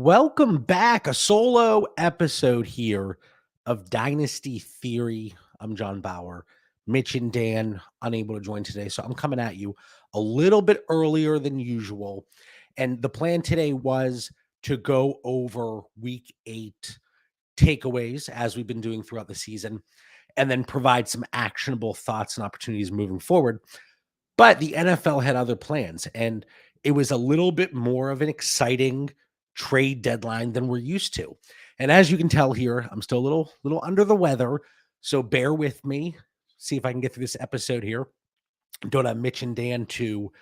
Welcome back. A solo episode here of Dynasty Theory. I'm John Bauer. Mitch and Dan unable to join today, so I'm coming at you a little bit earlier than usual. And the plan today was to go over week 8 takeaways as we've been doing throughout the season and then provide some actionable thoughts and opportunities moving forward. But the NFL had other plans, and it was a little bit more of an exciting trade deadline than we're used to. And as you can tell here, I'm still a little under the weather, so bear with me. See if I can get through this episode here. Don't have Mitch and Dan to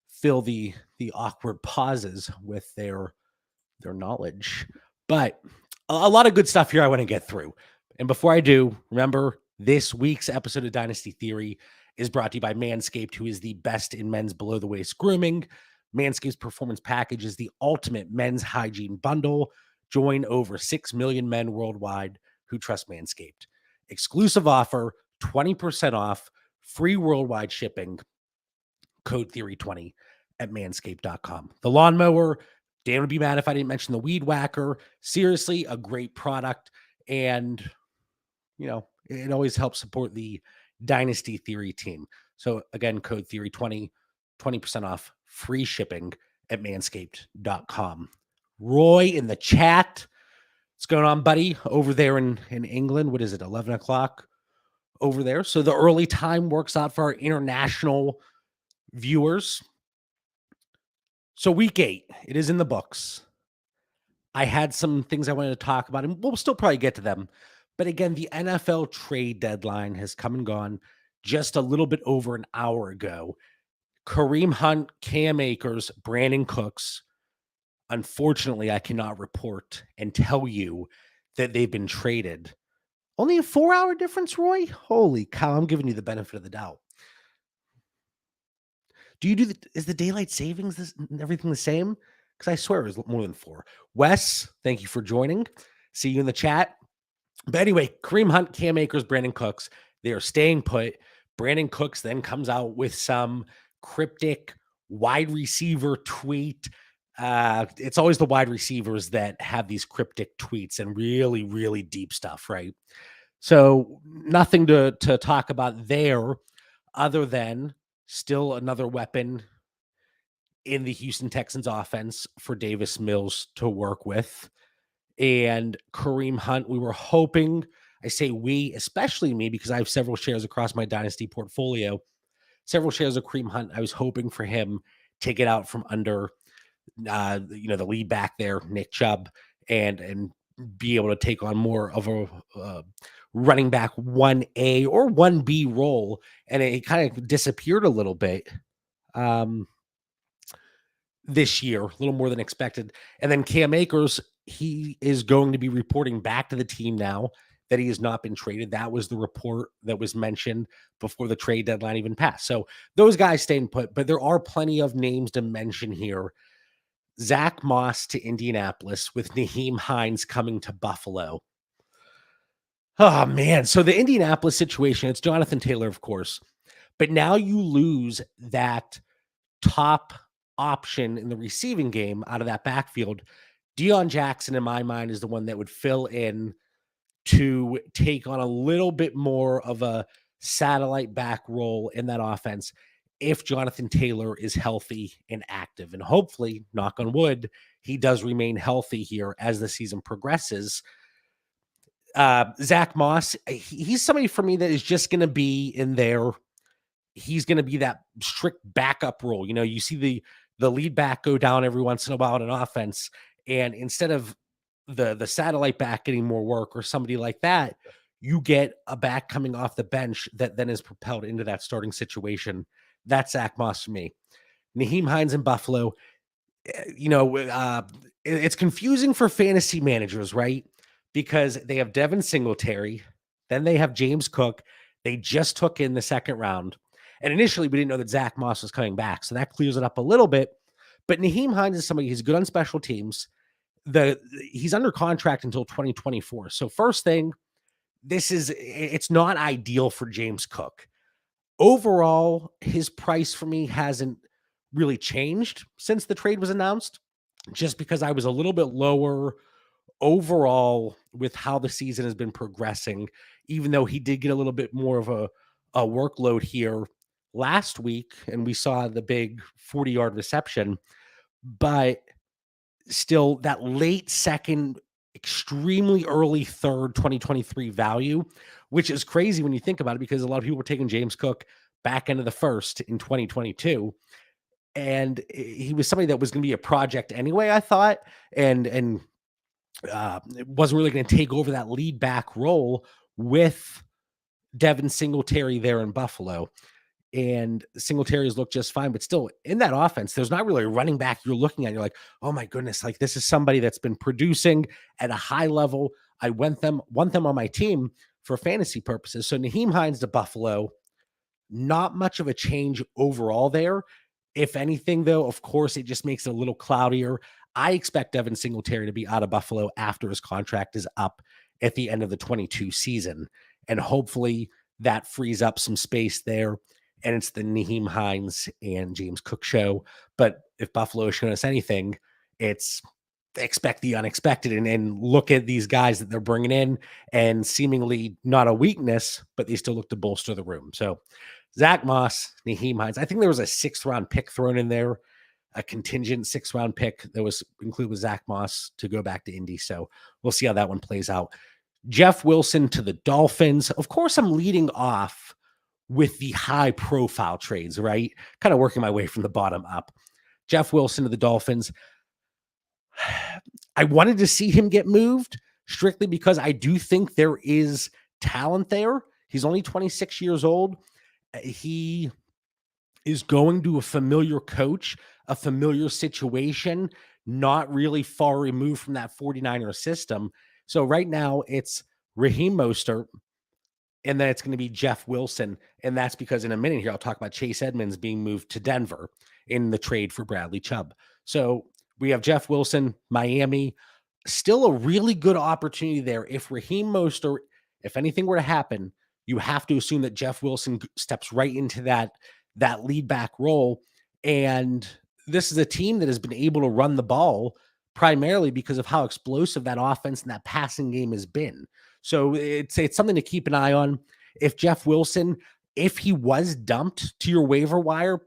fill the awkward pauses with their knowledge. But a lot of good stuff here I want to get through. And before I do, remember this week's episode of Dynasty Theory is brought to you by MANSCAPED, who is the best in men's below the waist grooming. MANSCAPED's performance package is the ultimate men's hygiene bundle. Join over 6 million men worldwide who trust MANSCAPED. Exclusive offer, 20% off, free worldwide shipping, code Theory20 at manscaped.com. The lawnmower, Dan would be mad if I didn't mention the weed whacker. Seriously, a great product. And, it always helps support the Dynasty Theory team. So again, code Theory20, 20% off, free shipping at manscaped.com. Roy in the chat. What's going on, buddy? Over there in England. What is it? 11 o'clock over there. So the early time works out for our international viewers. So week 8, it is in the books. I had some things I wanted to talk about, and we'll still probably get to them. But again, the NFL trade deadline has come and gone just a little bit over an hour ago. Kareem Hunt, Cam Akers, Brandon Cooks. Unfortunately, I cannot report and tell you that they've been traded. Only a 4-hour difference, Roy? Holy cow, I'm giving you the benefit of the doubt. Is the daylight savings everything the same? Because I swear it was more than 4. Wes, thank you for joining. See you in the chat. But anyway, Kareem Hunt, Cam Akers, Brandon Cooks, they are staying put. Brandon Cooks then comes out with some cryptic wide receiver tweet. It's always the wide receivers that have these cryptic tweets and really, really deep stuff, right? So nothing to talk about there other than still another weapon in the Houston Texans offense for Davis Mills to work with. And Kareem Hunt, we were hoping, I say we, especially me, because I have several shares across my Dynasty portfolio, several shares of Kareem Hunt. I was hoping for him to get out from under, the lead back there, Nick Chubb, and be able to take on more of a running back 1A or 1B role. And it kind of disappeared a little bit this year, a little more than expected. And then Cam Akers, he is going to be reporting back to the team now that he has not been traded. That was the report that was mentioned before the trade deadline even passed. So those guys staying put, but there are plenty of names to mention here. Zach Moss to Indianapolis with Nyheim Hines coming to Buffalo. Oh, man. So the Indianapolis situation, it's Jonathan Taylor, of course, but now you lose that top option in the receiving game out of that backfield. Deion Jackson, in my mind, is the one that would fill in to take on a little bit more of a satellite back role in that offense if Jonathan Taylor is healthy and active. And hopefully, knock on wood, he does remain healthy here as the season progresses. Zach Moss, he's somebody for me that is just going to be in there. He's going to be that strict backup role. You see the lead back go down every once in a while in an offense. And instead of the satellite back getting more work or somebody like that, you get a back coming off the bench that then is propelled into that starting situation. That's Zach Moss for me. Nyheim Hines in Buffalo, it's confusing for fantasy managers, right? Because they have Devin Singletary, then they have James Cook. They just took in the second round. And initially, we didn't know that Zach Moss was coming back. So that clears it up a little bit. But Nyheim Hines is somebody who's good on special teams. He's under contract until 2024. So first thing, it's not ideal for James Cook. Overall, his price for me hasn't really changed since the trade was announced. just because I was a little bit lower overall with how the season has been progressing, even though he did get a little bit more of a workload here last week, and we saw the big 40-yard reception, but still that late second, extremely early third 2023 value, which is crazy when you think about it, because a lot of people were taking James Cook back into the first in 2022. And he was somebody that was going to be a project anyway, I thought, and it wasn't really going to take over that lead back role with Devin Singletary there in Buffalo. And Singletary's looked just fine, but still in that offense, there's not really a running back you're looking at. You're like, oh my goodness, like this is somebody that's been producing at a high level. I want them on my team for fantasy purposes. So Naheem Hines to Buffalo, not much of a change overall there. If anything, though, of course, it just makes it a little cloudier. I expect Devin Singletary to be out of Buffalo after his contract is up at the end of the 22 season. And hopefully that frees up some space there. And it's the Naheem Hines and James Cook show. But if Buffalo is showing us anything, it's expect the unexpected and look at these guys that they're bringing in, and seemingly not a weakness, but they still look to bolster the room. So Zach Moss, Naheem Hines. I think there was a 6th-round pick thrown in there, a contingent 6th-round pick that was included with Zach Moss to go back to Indy. So we'll see how that one plays out. Jeff Wilson to the Dolphins. Of course, I'm leading off with the high-profile trades, right? Kind of working my way from the bottom up. Jeff Wilson to the Dolphins. I wanted to see him get moved strictly because I do think there is talent there. He's only 26 years old. He is going to a familiar coach, a familiar situation, not really far removed from that 49er system. So right now it's Raheem Mostert, and then it's going to be Jeff Wilson. And that's because in a minute here, I'll talk about Chase Edmonds being moved to Denver in the trade for Bradley Chubb. So we have Jeff Wilson, Miami, still a really good opportunity there. If Raheem Mostert, if anything were to happen, you have to assume that Jeff Wilson steps right into that lead back role. And this is a team that has been able to run the ball primarily because of how explosive that offense and that passing game has been. So it's something to keep an eye on. If Jeff Wilson, if he was dumped to your waiver wire,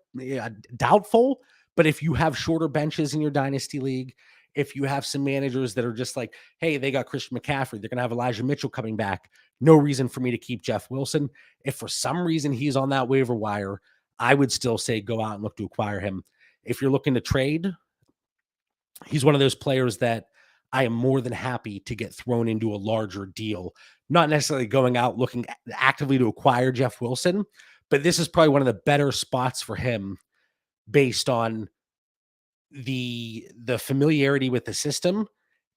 doubtful, but if you have shorter benches in your dynasty league, if you have some managers that are just like, hey, they got Christian McCaffrey, they're going to have Elijah Mitchell coming back, no reason for me to keep Jeff Wilson. If for some reason he's on that waiver wire, I would still say go out and look to acquire him. If you're looking to trade, he's one of those players that I am more than happy to get thrown into a larger deal, not necessarily going out looking actively to acquire Jeff Wilson, but this is probably one of the better spots for him based on the familiarity with the system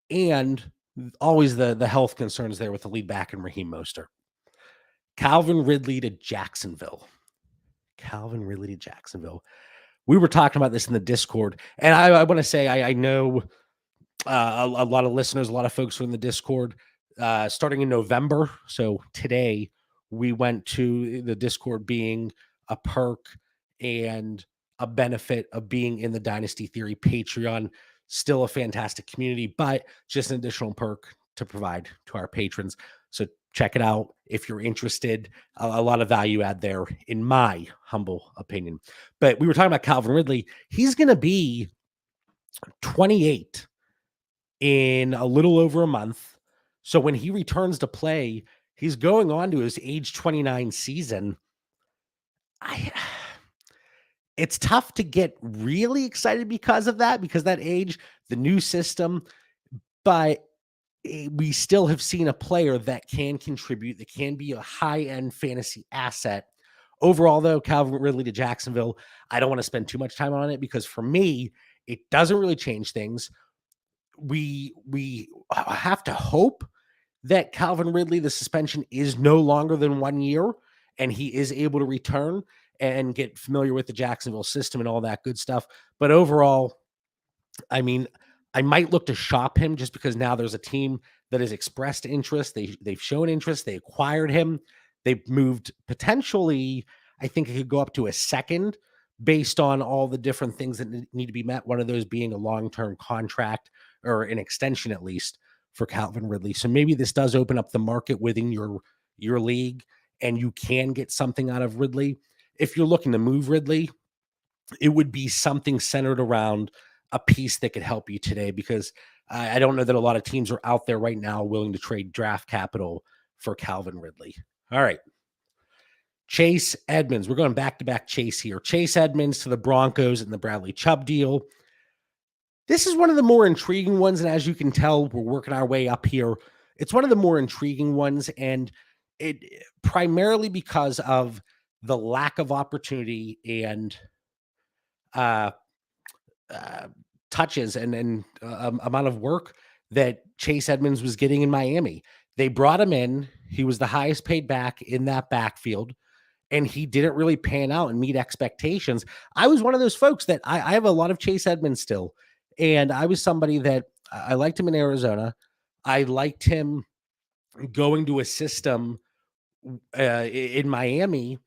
and always the health concerns there with the lead back and Raheem Mostert. Calvin Ridley to Jacksonville. We were talking about this in the Discord, and I want to say I know a lot of listeners, a lot of folks from the Discord, starting in November. So today we went to the Discord being a perk and a benefit of being in the Dynasty Theory Patreon. Still a fantastic community, but just an additional perk to provide to our patrons. So check it out if you're interested. A lot of value add there, in my humble opinion. But we were talking about Calvin Ridley. He's going to be 28 in a little over a month. So when he returns to play, he's going on to his age 29 season. It's tough to get really excited because of that age, the new system, but we still have seen a player that can contribute, that can be a high-end fantasy asset. Overall, though, Calvin Ridley to Jacksonville, I don't want to spend too much time on it because for me, it doesn't really change things. We have to hope that Calvin Ridley, the suspension is no longer than 1 year and he is able to return and get familiar with the Jacksonville system and all that good stuff. But overall, I mean, I might look to shop him just because now there's a team that has expressed interest. They've shown interest. They acquired him. They've moved potentially, I think it could go up to a second, based on all the different things that need to be met. One of those being a long-term contract or an extension, at least, for Calvin Ridley. So maybe this does open up the market within your league, and you can get something out of Ridley. If you're looking to move Ridley, it would be something centered around a piece that could help you today, because I don't know that a lot of teams are out there right now willing to trade draft capital for Calvin Ridley. All right. Chase Edmonds. We're going back to back Chase here. Chase Edmonds to the Broncos and the Bradley Chubb deal. This is one of the more intriguing ones. And as you can tell, we're working our way up here. It's one of the more intriguing ones. And it primarily because of the lack of opportunity and uh, touches and amount of work that Chase Edmonds was getting in Miami. They brought him in. He was the highest paid back in that backfield, and he didn't really pan out and meet expectations. I was one of those folks that I have a lot of Chase Edmonds still, and I was somebody that I liked him in Arizona. I liked him going to a system in Miami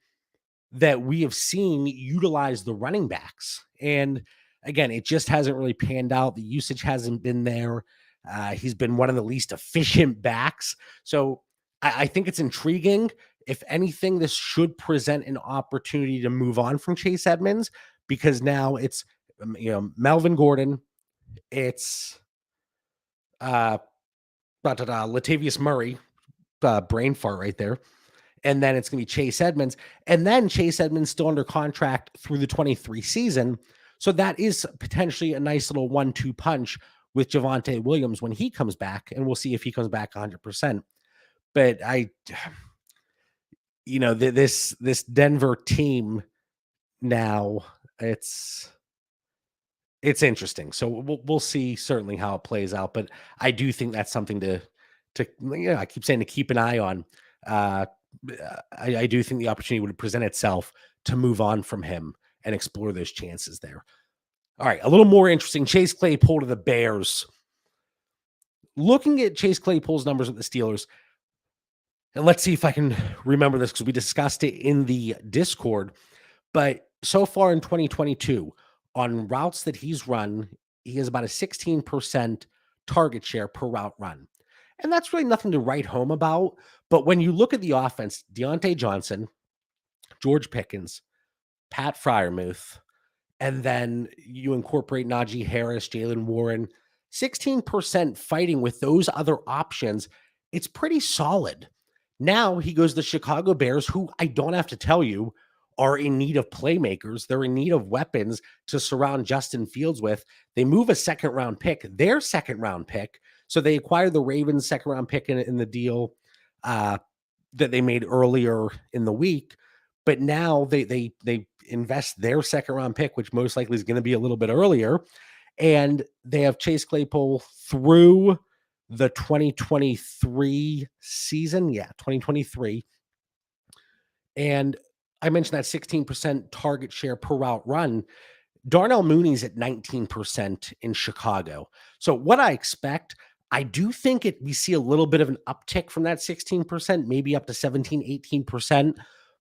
that we have seen utilize the running backs. And again, it just hasn't really panned out. The usage hasn't been there. He's been one of the least efficient backs. So I think it's intriguing. If anything, this should present an opportunity to move on from Chase Edmonds, because now it's, Melvin Gordon, it's Latavius Murray, brain fart right there. And then it's going to be Chase Edmonds. And then Chase Edmonds still under contract through the 23 season. So that is potentially a nice little 1-2 punch with Javonte Williams when he comes back. And we'll see if he comes back 100%. But this Denver team now, it's interesting. So we'll see certainly how it plays out. But I do think that's something to I keep saying to keep an eye on. I do think the opportunity would present itself to move on from him and explore those chances there. All right, a little more interesting. Chase Claypool to the Bears. Looking at Chase Claypool's numbers with the Steelers, and let's see if I can remember this because we discussed it in the Discord, but so far in 2022, on routes that he's run, he has about a 16% target share per route run. And that's really nothing to write home about. But when you look at the offense, Deontay Johnson, George Pickens, Pat Freiermuth, and then you incorporate Najee Harris, Jalen Warren, 16% fighting with those other options, it's pretty solid. Now he goes to the Chicago Bears, who I don't have to tell you are in need of playmakers. They're in need of weapons to surround Justin Fields with. They move a second-round pick, their second-round pick. So they acquired the Ravens' second-round pick in the deal that they made earlier in the week. But now they invest their second-round pick, which most likely is going to be a little bit earlier. And they have Chase Claypool through the 2023 season. Yeah, 2023. And I mentioned that 16% target share per route run. Darnell Mooney's at 19% in Chicago. So what I expect, I do think we see a little bit of an uptick from that 16%, maybe up to 17, 18%.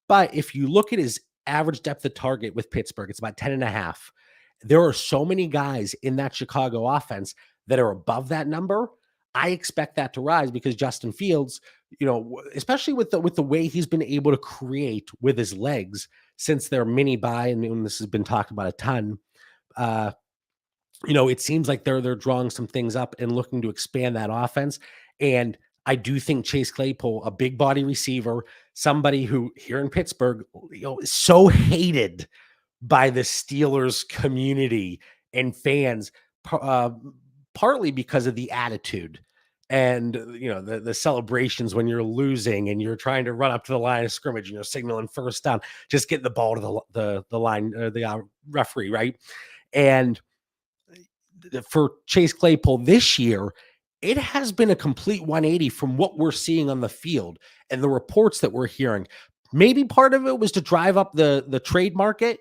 But if you look at his average depth of target with Pittsburgh, it's about 10.5. There are so many guys in that Chicago offense that are above that number. I expect that to rise because Justin Fields, especially with the way he's been able to create with his legs since their mini bye, and this has been talked about a ton. It seems like they're drawing some things up and looking to expand that offense. And I do think Chase Claypool, a big body receiver, somebody who here in Pittsburgh, is so hated by the Steelers community and fans, partly because of the attitude and the celebrations when you're losing and you're trying to run up to the line of scrimmage and you're signaling first down, just get the ball to the line, the referee, right? And for Chase Claypool this year, it has been a complete 180 from what we're seeing on the field and the reports that we're hearing. Maybe part of it was to drive up the trade market,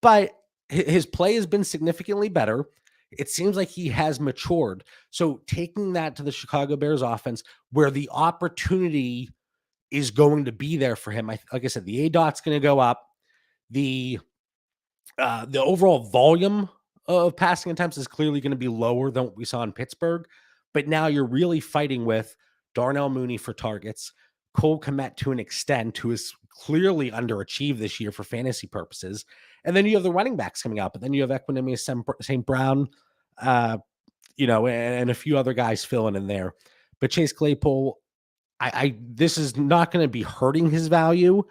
but his play has been significantly better. It seems like he has matured. So taking that to the Chicago Bears offense where the opportunity is going to be there for him. Like I said, the ADOT's going to go up. The The overall volume of passing attempts is clearly going to be lower than what we saw in Pittsburgh, but now you're really fighting with Darnell Mooney for targets, Cole Kmet to an extent, who is clearly underachieved this year for fantasy purposes, and then you have the running backs coming out, but then you have Equinemius St. Brown, and a few other guys filling in there. But Chase Claypool, I this is not going to be hurting his value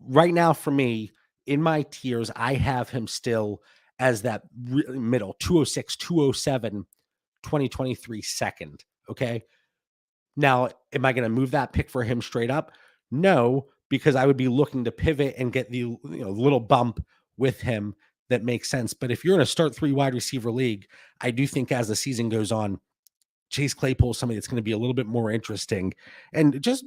right now for me. In my tiers, I have him still as that middle 206, 207, 2023 second. Okay. Now, am I going to move that pick for him straight up? No, because I would be looking to pivot and get the little bump with him that makes sense. But if you're in a start 3 wide receiver league, I do think as the season goes on, Chase Claypool is somebody that's going to be a little bit more interesting. And just,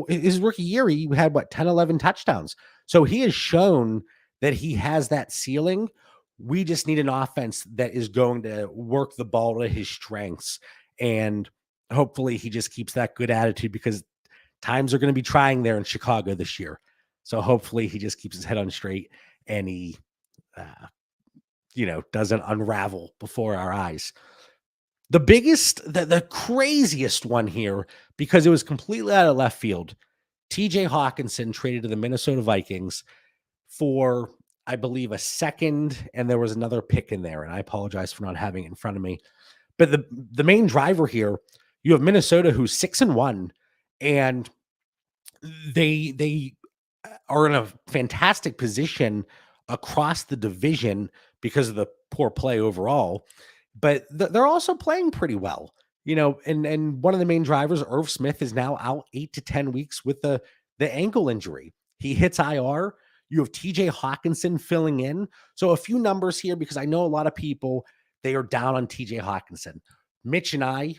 his rookie year, he had 10, 11 touchdowns. So he has shown that he has that ceiling. We just need an offense that is going to work the ball to his strengths. And hopefully he just keeps that good attitude, because times are going to be trying there in Chicago this year. So hopefully he just keeps his head on straight and he, doesn't unravel before our eyes. The biggest, the craziest one here, because it was completely out of left field, TJ Hawkinson traded to the Minnesota Vikings for, I believe, a second, and there was another pick in there, and I apologize for not having it in front of me. But the main driver here, you have Minnesota, who's 6-1, and they are in a fantastic position across the division because of the poor play overall. But they're also playing pretty well, and one of the main drivers, Irv Smith, is now out 8 to 10 weeks with the ankle injury. He hits IR. You have TJ Hawkinson filling in. So a few numbers here, because I know a lot of people, they are down on TJ Hawkinson. Mitch and I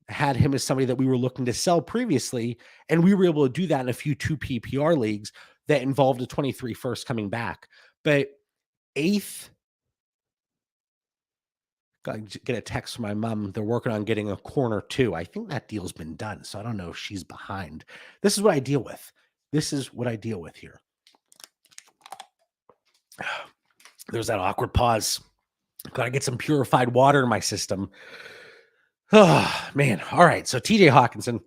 had him as somebody that we were looking to sell previously, and we were able to do that in a few 2 PPR leagues that involved a 23 first coming back. But 8th, I get a text from my mom. They're working on getting a corner too. I think that deal's been done, so I don't know if she's behind. This is what I deal with. This is what I deal with here. There's that awkward pause. Got to get some purified water in my system. Oh, man. All right. So TJ Hawkinson,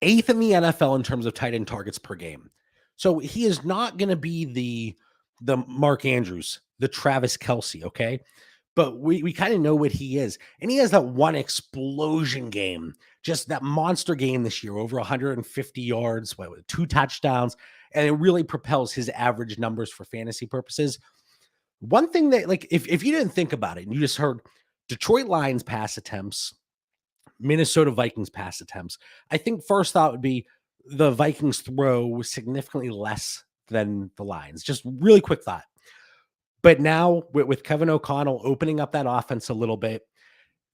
8th in the NFL in terms of tight end targets per game. So he is not going to be the Mark Andrews, the Travis Kelce, okay? But we kind of know what he is. And he has that one explosion game, just that monster game this year, over 150 yards, 2 touchdowns, and it really propels his average numbers for fantasy purposes. One thing that, if you didn't think about it and you just heard Detroit Lions pass attempts, Minnesota Vikings pass attempts, I think first thought would be the Vikings throw significantly less than the Lions. Just really quick thought. But now with Kevin O'Connell opening up that offense a little bit,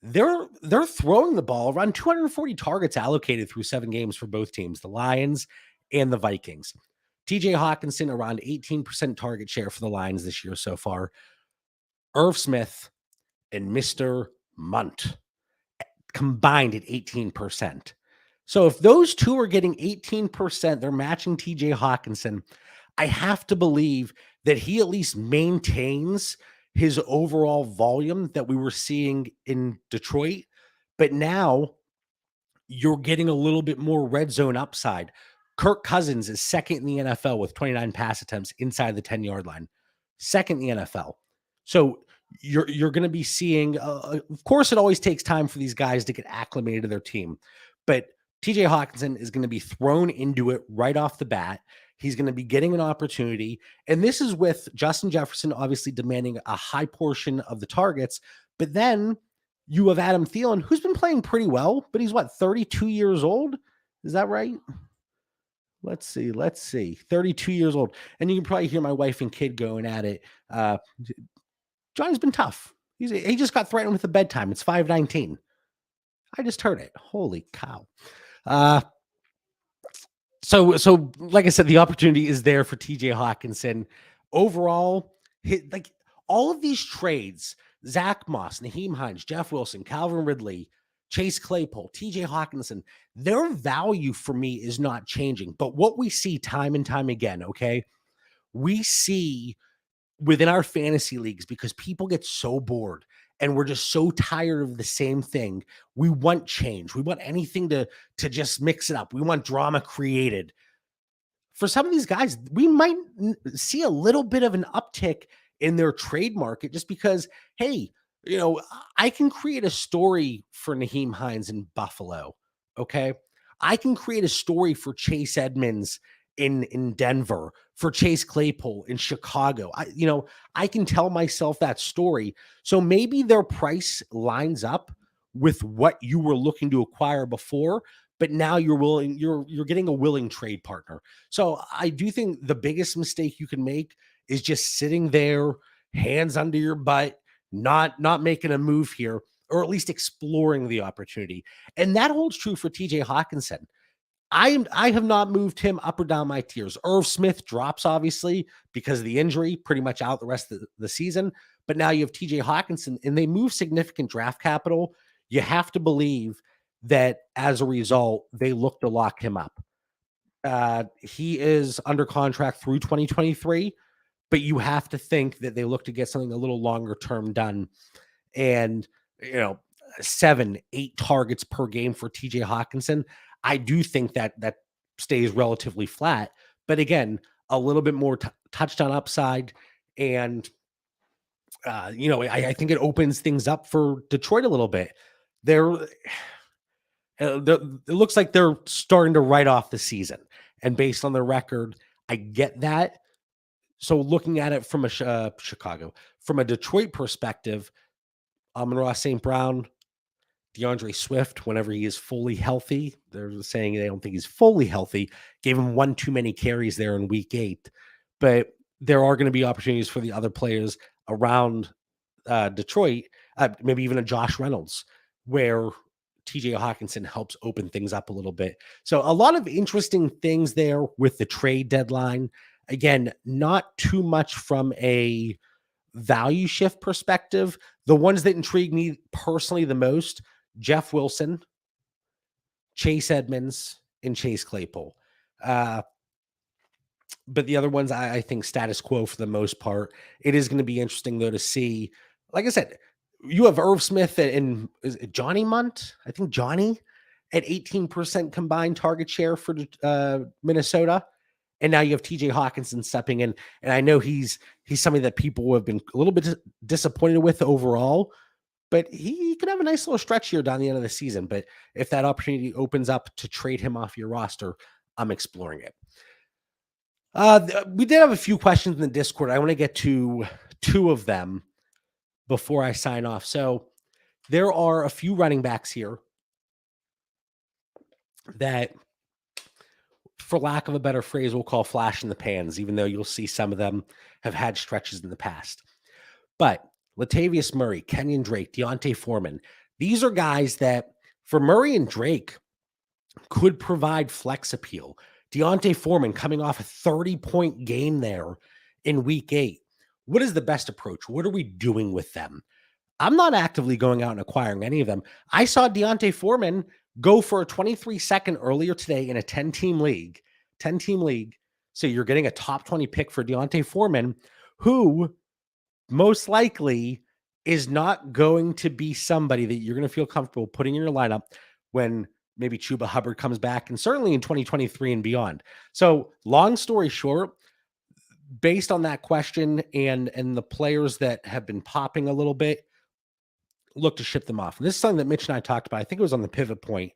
they're throwing the ball around 240 targets allocated through 7 games for both teams, the Lions and the Vikings. TJ Hawkinson around 18% target share for the Lions this year so far. Irv Smith and Mr. Munt combined at 18%. So if those two are getting 18%, they're matching TJ Hawkinson. I have to believe that he at least maintains his overall volume that we were seeing in Detroit. But now you're getting a little bit more red zone upside. Kirk Cousins is second in the NFL with 29 pass attempts inside the 10-yard line. Second in the NFL. So you're going to be seeing, of course, it always takes time for these guys to get acclimated to their team. But TJ Hawkinson is going to be thrown into it right off the bat. He's going to be getting an opportunity. And this is with Justin Jefferson obviously demanding a high portion of the targets. But then you have Adam Thielen, who's been playing pretty well, but he's 32 years old? Is that right? Let's see. 32 years old. And you can probably hear my wife and kid going at it. Johnny's been tough. He just got threatened with a bedtime. It's 5:19. I just heard it. Holy cow. So like I said, the opportunity is there for TJ Hawkinson. Overall, all of these trades, Zach Moss, Naheem Hines, Jeff Wilson, Calvin Ridley, Chase Claypool, TJ Hawkinson, their value for me is not changing. But what we see time and time again, okay, we see within our fantasy leagues, because people get so bored and we're just so tired of the same thing. We want change. We want anything to just mix it up. We want drama created. For some of these guys, we might see a little bit of an uptick in their trade market just because, hey, I can create a story for Naheem Hines in Buffalo. Okay. I can create a story for Chase Edmonds in Denver, for Chase Claypool in Chicago. I can tell myself that story. So maybe their price lines up with what you were looking to acquire before, but now you're getting a willing trade partner. So I do think the biggest mistake you can make is just sitting there, hands under your butt, not making a move here, or at least exploring the opportunity. And that holds true for TJ Hawkinson. I have not moved him up or down my tiers. Irv Smith drops obviously because of the injury, pretty much out the rest of the season. But now you have TJ Hawkinson, and they move significant draft capital. You have to believe that as a result, they look to lock him up. He is under contract through 2023, but you have to think that they look to get something a little longer term done. And, you know, 7, 8 targets per game for TJ Hawkinson. I do think that stays relatively flat, but again, a little bit more touchdown upside. And, I think it opens things up for Detroit a little bit. It looks like they're starting to write off the season. And based on their record, I get that. So looking at it from a from a Detroit perspective, Amon-Ra St. Brown, DeAndre Swift, whenever he is fully healthy, they're saying they don't think he's fully healthy. Gave him one too many carries there in week 8. But there are going to be opportunities for the other players around Detroit, maybe even a Josh Reynolds, where TJ Hawkinson helps open things up a little bit. So a lot of interesting things there with the trade deadline. Again, not too much from a value shift perspective. The ones that intrigue me personally the most, Jeff Wilson, Chase Edmonds, and Chase Claypool. But the other ones, I think status quo for the most part. It is going to be interesting, though, to see. Like I said, you have Irv Smith and is it Johnny Munt? I think Johnny at 18% combined target share for Minnesota. And now you have TJ Hawkinson stepping in. And I know he's somebody that people have been a little bit disappointed with overall, but he could have a nice little stretch here down the end of the season. But if that opportunity opens up to trade him off your roster, I'm exploring it. We did have a few questions in the Discord. I want to get to 2 of them before I sign off. So there are a few running backs here that, for lack of a better phrase, we'll call flash in the pans, even though you'll see some of them have had stretches in the past. But Latavius Murray, Kenyon Drake, Deontay Foreman, these are guys that for Murray and Drake could provide flex appeal. Deontay Foreman coming off a 30-point game there in week 8. What is the best approach? What are we doing with them? I'm not actively going out and acquiring any of them. I saw Deontay Foreman go for a 23-second earlier today in a 10-team league. 10-team league. So you're getting a top 20 pick for Deontay Foreman, who most likely is not going to be somebody that you're going to feel comfortable putting in your lineup when maybe Chuba Hubbard comes back, and certainly in 2023 and beyond. So long story short, based on that question and the players that have been popping a little bit, look to ship them off. And this is something that Mitch and I talked about. I think it was on the pivot point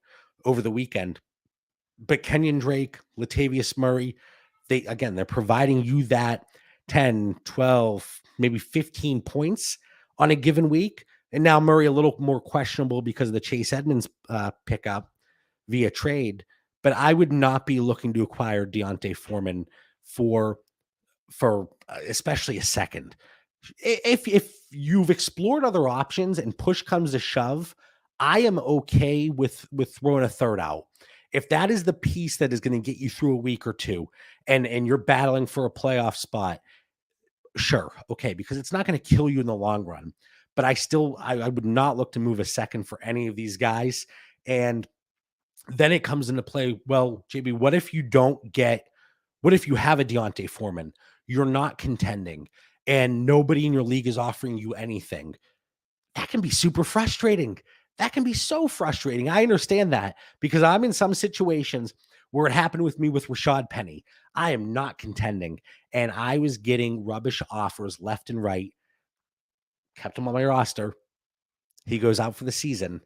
over the weekend. But Kenyon Drake, Latavius Murray, they're providing you that 10, 12, maybe 15 points on a given week. And now Murray a little more questionable because of the Chase Edmonds pickup via trade. But I would not be looking to acquire Deontay Foreman for especially a second. If you've explored other options and push comes to shove, I am okay with throwing a third out. If that is the piece that is going to get you through a week or two and you're battling for a playoff spot, sure. Okay. Because it's not going to kill you in the long run, but I would not look to move a second for any of these guys. And then it comes into play. Well, JB, what if you have a Deontay Foreman? You're not contending. and nobody in your league is offering you anything. That can be super frustrating. That can be so frustrating. I understand that because I'm in some situations where it happened with me with Rashad Penny. I am not contending, and I was getting rubbish offers left and right. Kept him on my roster. He goes out for the season,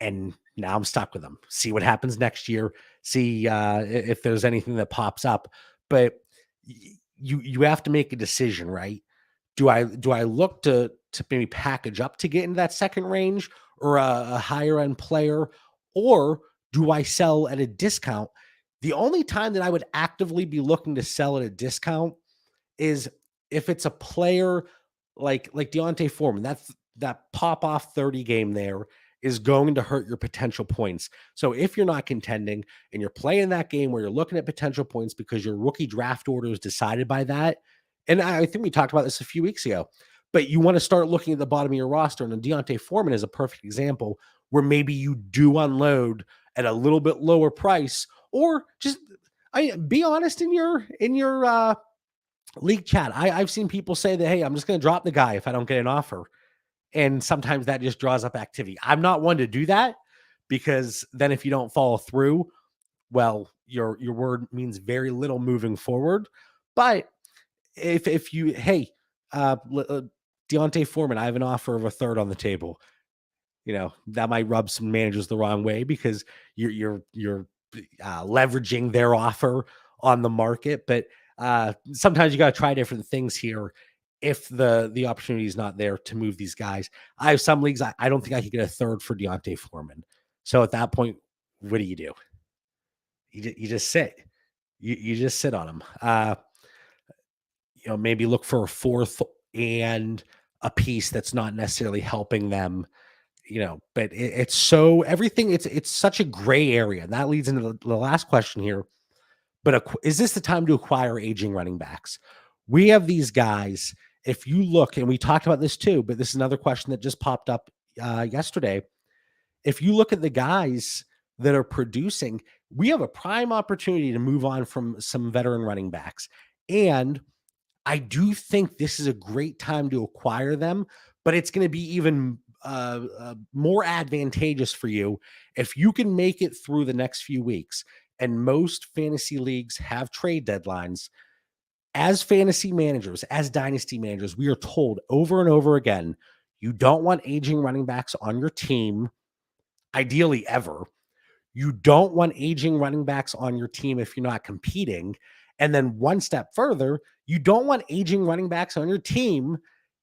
and now I'm stuck with him. See what happens next year. See if there's anything that pops up. But you have to make a decision, right? Do I look to maybe package up to get into that second range or a higher end player, or do I sell at a discount? The only time that I would actively be looking to sell at a discount is if it's a player like Deontay Foreman. That pop off 30 game there is going to hurt your potential points. So if you're not contending and you're playing that game where you're looking at potential points because your rookie draft order is decided by that, and I think we talked about this a few weeks ago, but you want to start looking at the bottom of your roster, and Deontay Foreman is a perfect example where maybe you do unload at a little bit lower price, or just be honest in your league chat. I've seen people say that, hey, I'm just going to drop the guy if I don't get an offer. And sometimes that just draws up activity. I'm not one to do that because then if you don't follow through, well, your word means very little moving forward. But if you, hey, Deontay Foreman, I have an offer of a third on the table. That might rub some managers the wrong way because you're leveraging their offer on the market. But sometimes you got to try different things here if the opportunity is not there to move these guys. I have some leagues I don't think I could get a third for Deontay Foreman. So at that point, what do? You just sit. You just sit on them. Maybe look for a fourth and a piece that's not necessarily helping them. But it's so everything. It's such a gray area, and that leads into the last question here. But is this the time to acquire aging running backs? We have these guys. If you look, and we talked about this too, but this is another question that just popped up yesterday. If you look at the guys that are producing, we have a prime opportunity to move on from some veteran running backs. And I do think this is a great time to acquire them, but it's going to be even more advantageous for you if you can make it through the next few weeks. And most fantasy leagues have trade deadlines. As fantasy managers, as dynasty managers, we are told over and over again, you don't want aging running backs on your team, ideally ever. You don't want aging running backs on your team if you're not competing. And then one step further, you don't want aging running backs on your team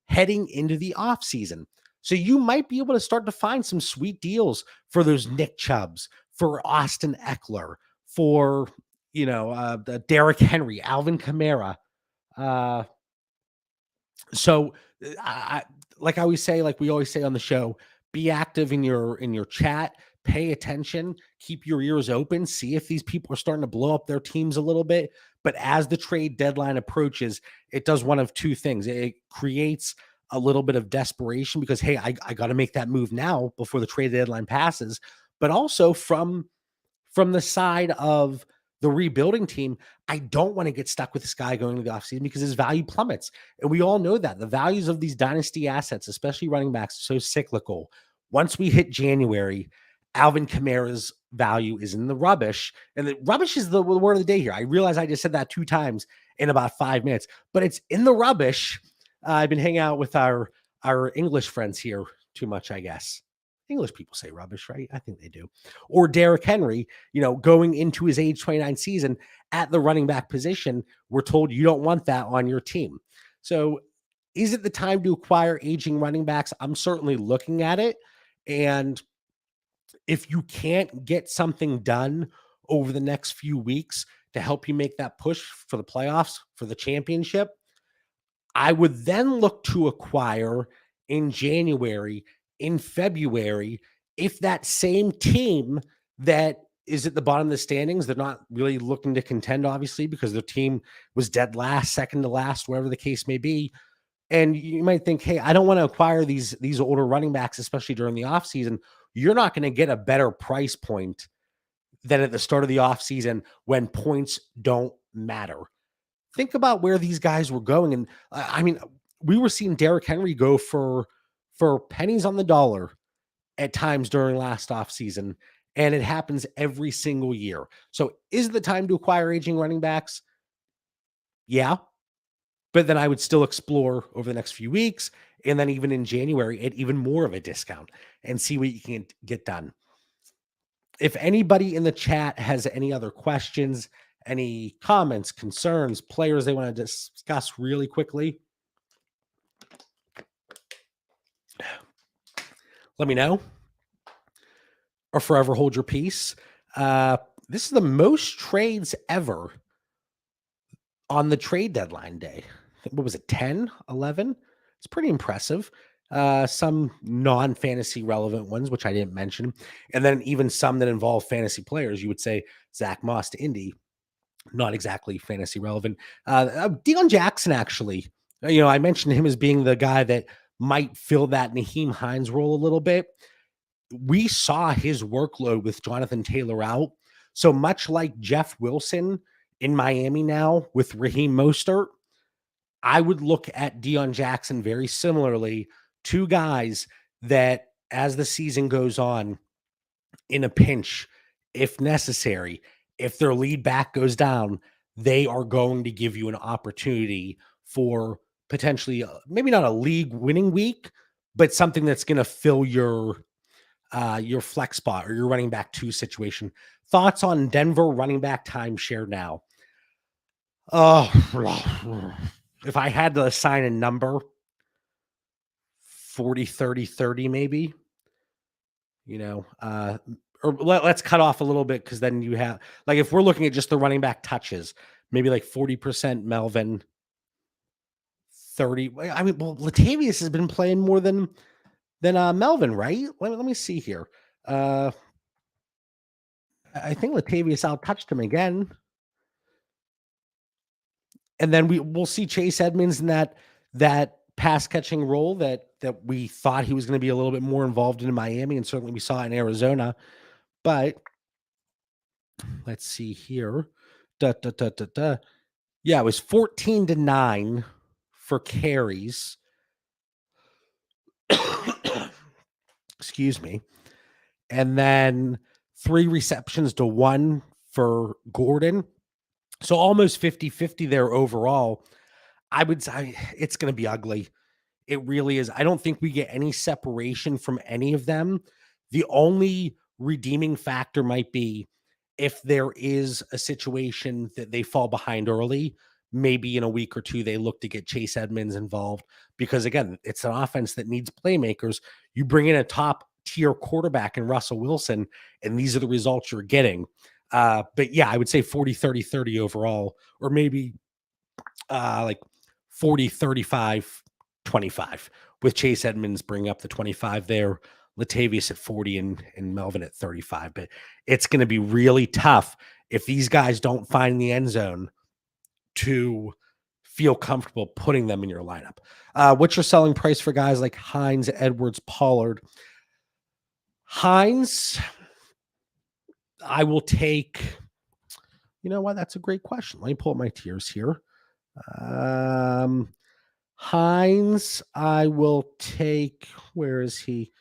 heading into the offseason. So you might be able to start to find some sweet deals for those Nick Chubbs, for Austin Eckler, for, Derrick Henry, Alvin Kamara. So like we always say on the show, be active in your chat, pay attention, keep your ears open, see if these people are starting to blow up their teams a little bit. But as the trade deadline approaches, it does one of two things. It creates a little bit of desperation because, hey, I got to make that move now before the trade deadline passes. But also from the side of the rebuilding team, I don't want to get stuck with this guy going into the offseason because his value plummets. And we all know that the values of these dynasty assets, especially running backs, are so cyclical. Once we hit January, Alvin Kamara's value is in the rubbish. And the rubbish is the word of the day here. I realize I just said that 2 times in about 5 minutes, but it's in the rubbish. I've been hanging out with our English friends here too much, I guess. English people say rubbish, right? I think they do. Or Derrick Henry, going into his age 29 season at the running back position, we're told you don't want that on your team. So is it the time to acquire aging running backs? I'm certainly looking at it. And if you can't get something done over the next few weeks to help you make that push for the playoffs, for the championship, I would then look to acquire in January, in February, if that same team that is at the bottom of the standings, they're not really looking to contend, obviously, because their team was dead last, second to last, wherever the case may be. And you might think, hey, I don't want to acquire these older running backs, especially during the offseason. You're not going to get a better price point than at the start of the offseason when points don't matter. think about where these guys were going. And I mean, we were seeing Derrick Henry go for pennies on the dollar at times during last offseason, and it happens every single year. So is it the time to acquire aging running backs? Yeah. But then I would still explore over the next few weeks, and then even in January at even more of a discount and see what you can get done. If anybody in the chat has any other questions, any comments, concerns, players they want to discuss really quickly, let me know, or forever hold your peace. This is the most trades ever on the trade deadline day. What was it, 10, 11? It's pretty impressive. Some non-fantasy relevant ones, which I didn't mention. And then even some that involve fantasy players. You would say Zach Moss to Indy, not exactly fantasy relevant. Deion Jackson, actually, I mentioned him as being the guy that might fill that Nyheim Hines role a little bit. We saw his workload with Jonathan Taylor out. So much like Jeff Wilson in Miami now with Raheem Mostert, I would look at Deion Jackson very similarly. Two guys that, as the season goes on, in a pinch, if necessary, if their lead back goes down, they are going to give you an opportunity for potentially, maybe not a league winning week, but something that's going to fill your flex spot or your running back 2 situation. Thoughts on Denver running back timeshare now? Oh, if I had to assign a number, 40, 30, 30, maybe, or let's cut off a little bit, because then you have, like, if we're looking at just the running back touches, maybe like 40% Melvin, 30. I mean, well, Latavius has been playing more than Melvin, right? Let me see here. I think Latavius out touched him again. And then we'll see Chase Edmonds in that pass catching role that we thought he was going to be a little bit more involved in Miami, and certainly we saw in Arizona. But let's see here. Yeah, it was 14-9 for carries. Excuse me. And then 3 receptions to 1 for Gordon. So almost 50-50 there overall. I would say it's going to be ugly. It really is. I don't think we get any separation from any of them. The only redeeming factor might be if there is a situation that they fall behind early, maybe in a week or 2, they look to get Chase Edmonds involved, because again, it's an offense that needs playmakers. You bring in a top tier quarterback in Russell Wilson, and these are the results you're getting. But yeah, I would say 40-30-30 overall, or maybe like 40-35-25, with Chase Edmonds bring up the 25 there, Latavius at 40, and Melvin at 35. But it's going to be really tough if these guys don't find the end zone to feel comfortable putting them in your lineup. What's your selling price for guys like Hines, Edwards, Pollard? Hines, I will take, you know what? That's a great question. Let me pull up my tiers here. Hines, I will take, where is he?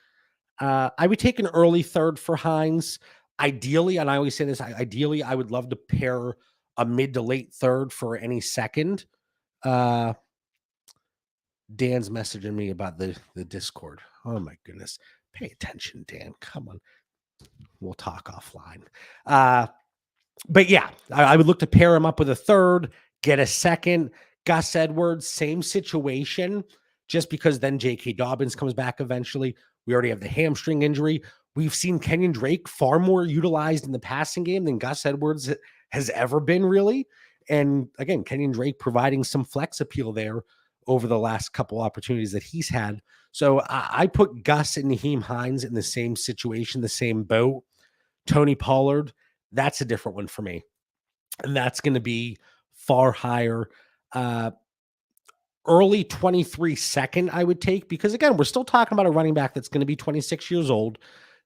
I would take an early third for Hines. Ideally, and I always say this, ideally, I would love to pair a mid to late third for any second. Dan's messaging me about the Discord. Oh my goodness. Pay attention, Dan. Come on. We'll talk offline. But yeah, I would look to pair him up with a third, get a second. Gus Edwards, same situation, just because then J.K. Dobbins comes back eventually. We already have the hamstring injury. We've seen Kenyon Drake far more utilized in the passing game than Gus Edwards has ever been, really. And again, Kenyon Drake providing some flex appeal there over the last couple opportunities that he's had. So I put Gus and Nyheim Hines in the same situation, the same boat. Tony Pollard, that's a different one for me. And that's going to be far higher. Early 23 second, I would take, because again, we're still talking about a running back that's going to be 26 years old.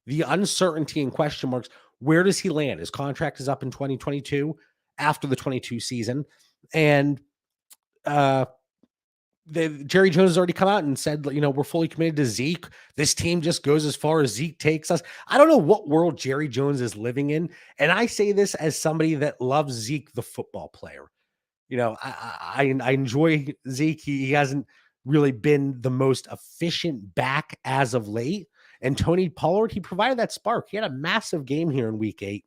The uncertainty and question marks, where does he land? His contract is up in 2022 after the 22 season. And uh, Jerry Jones has already come out and said, we're fully committed to Zeke. This team just goes as far as Zeke takes us. I don't know what world Jerry Jones is living in. And I say this as somebody that loves Zeke, the football player. I enjoy Zeke. He hasn't really been the most efficient back as of late. And Tony Pollard, he provided that spark. He had a massive game here in week 8.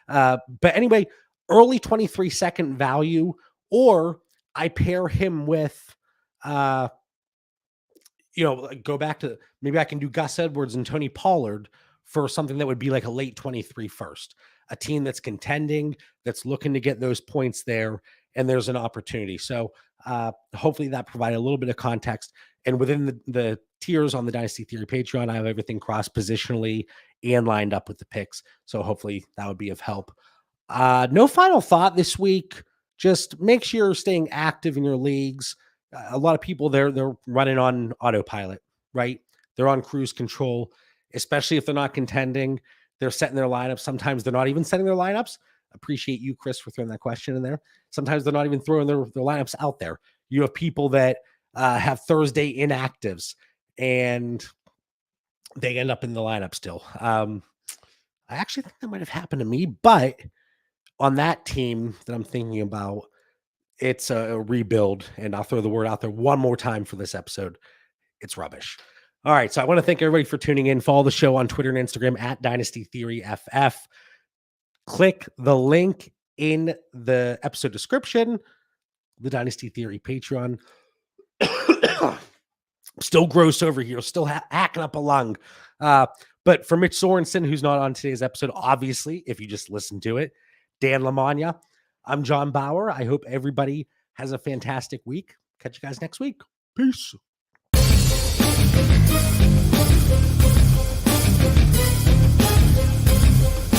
But anyway, early 23-second value, or I pair him with, go back to, maybe I can do Gus Edwards and Tony Pollard for something that would be like a late 23 first, a team that's contending, that's looking to get those points there, and there's an opportunity. So hopefully that provided a little bit of context. And within the tiers on the Dynasty Theory Patreon, I have everything cross positionally and lined up with the picks. So hopefully that would be of help. No final thought this week. Just make sure you're staying active in your leagues. A lot of people they're running on autopilot, right? They're on cruise control, especially if they're not contending. They're setting their lineups. Sometimes they're not even setting their lineups. Appreciate you, Chris, for throwing that question in there. Sometimes they're not even throwing their lineups out there. You have people that have Thursday inactives and they end up in the lineup still. I actually think that might have happened to me, but on that team that I'm thinking about, it's a rebuild, and I'll throw the word out there one more time for this episode. It's rubbish. All right, so I want to thank everybody for tuning in. Follow the show on Twitter and Instagram at Dynasty Theory FF. Click the link in the episode description, the Dynasty Theory Patreon. Still gross over here, still hacking up a lung. But for Mitch Sorensen, who's not on today's episode, obviously, if you just listen to it, Dan Lamagna, I'm John Bauer. I hope everybody has a fantastic week. Catch you guys next week. Peace.